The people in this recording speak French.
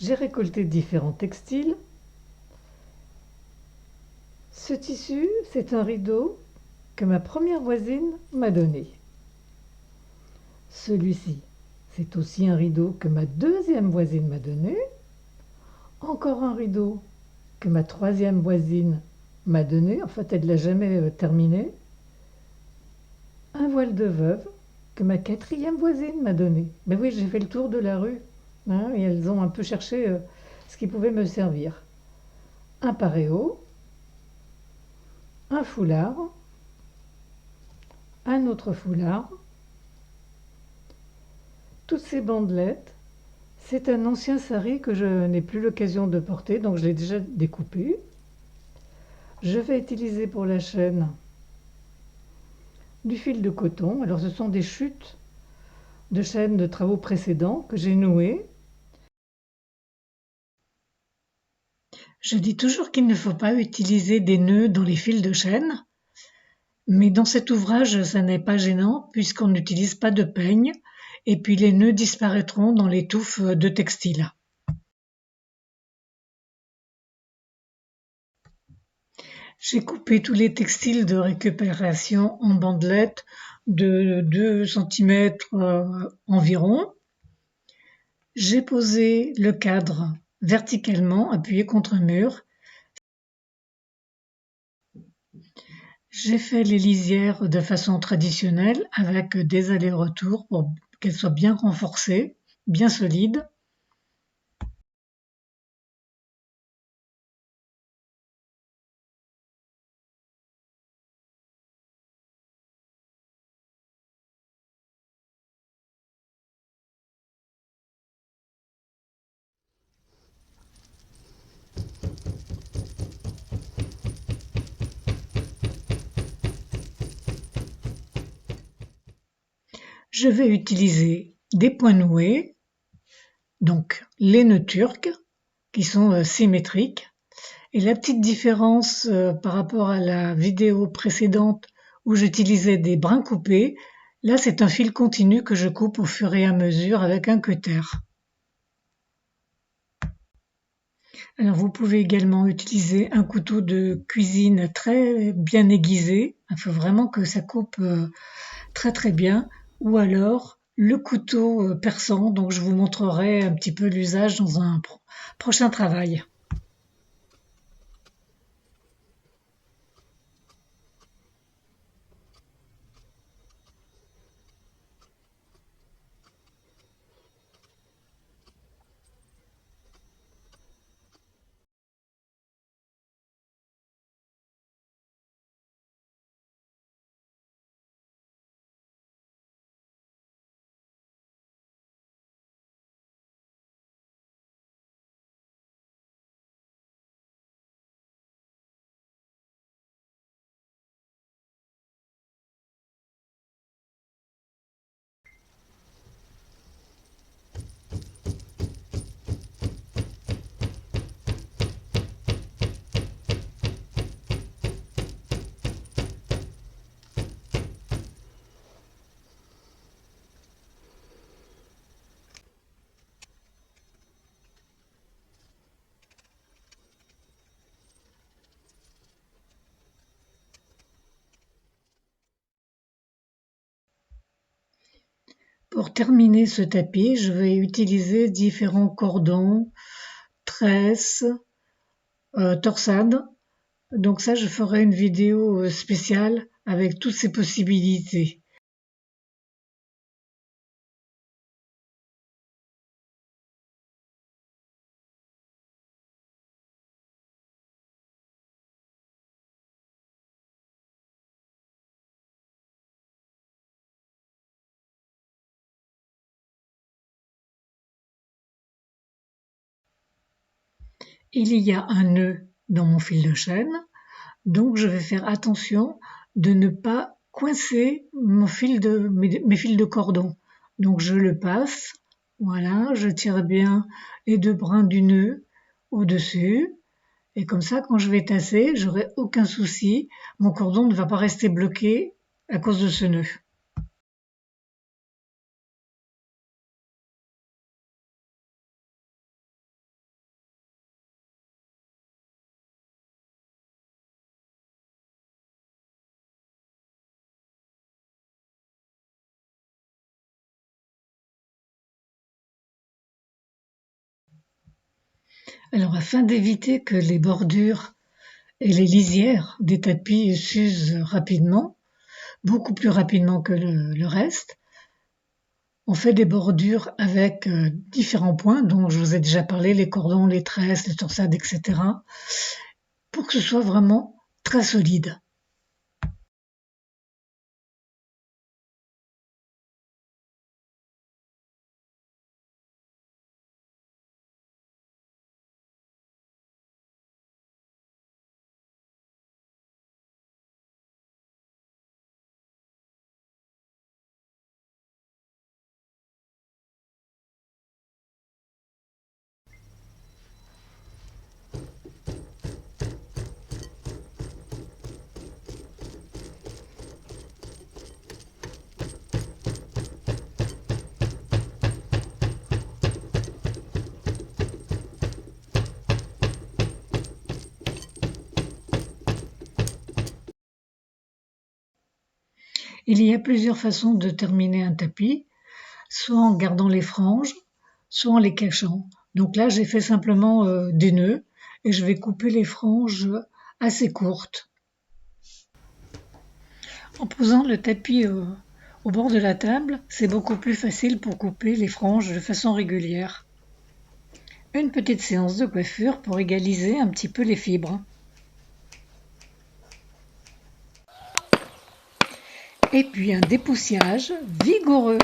J'ai récolté différents textiles. Ce tissu, c'est un rideau que ma première voisine m'a donné. Celui-ci, c'est aussi un rideau que ma deuxième voisine m'a donné. Encore un rideau que ma troisième voisine m'a donné. En fait, elle ne l'a jamais terminé. Un voile de veuve que ma quatrième voisine m'a donné. Ben oui, j'ai fait le tour de la rue, hein, et elles ont un peu cherché ce qui pouvait me servir. Un paréo, un foulard, un autre foulard. Toutes ces bandelettes, c'est un ancien sari que je n'ai plus l'occasion de porter, donc je l'ai déjà découpé. Je vais utiliser pour la chaîne du fil de coton. Alors ce sont des chutes de chaînes de travaux précédents que j'ai nouées. Je dis toujours qu'il ne faut pas utiliser des nœuds dans les fils de chaîne, mais dans cet ouvrage, ça n'est pas gênant puisqu'on n'utilise pas de peigne et puis les nœuds disparaîtront dans les touffes de textile. J'ai coupé tous les textiles de récupération en bandelettes de 2 cm environ. J'ai posé le cadre verticalement appuyé contre un mur. J'ai fait les lisières de façon traditionnelle avec des allers-retours pour qu'elles soient bien renforcées, bien solides. Je vais utiliser des points noués, donc les nœuds turcs, qui sont symétriques. Et la petite différence par rapport à la vidéo précédente où j'utilisais des brins coupés, là c'est un fil continu que je coupe au fur et à mesure avec un cutter. Alors vous pouvez également utiliser un couteau de cuisine très bien aiguisé, il faut vraiment que ça coupe très très bien, ou alors le couteau perçant, donc je vous montrerai un petit peu l'usage dans un prochain travail. Pour terminer ce tapis, je vais utiliser différents cordons, tresses, torsades. Donc ça, je ferai une vidéo spéciale avec toutes ces possibilités. Il y a un nœud dans mon fil de chaîne, donc je vais faire attention de ne pas coincer mes fils de cordon. Donc je le passe, voilà, je tire bien les 2 brins du nœud au-dessus, et comme ça, quand je vais tasser, j'aurai aucun souci, mon cordon ne va pas rester bloqué à cause de ce nœud. Alors afin d'éviter que les bordures et les lisières des tapis s'usent rapidement, beaucoup plus rapidement que le reste, on fait des bordures avec différents points dont je vous ai déjà parlé, les cordons, les tresses, les torsades, etc. pour que ce soit vraiment très solide. Il y a plusieurs façons de terminer un tapis, soit en gardant les franges, soit en les cachant. Donc là, j'ai fait simplement des nœuds et je vais couper les franges assez courtes. En posant le tapis au bord de la table, c'est beaucoup plus facile pour couper les franges de façon régulière. Une petite séance de coiffure pour égaliser un petit peu les fibres. Et puis un dépoussiage vigoureux.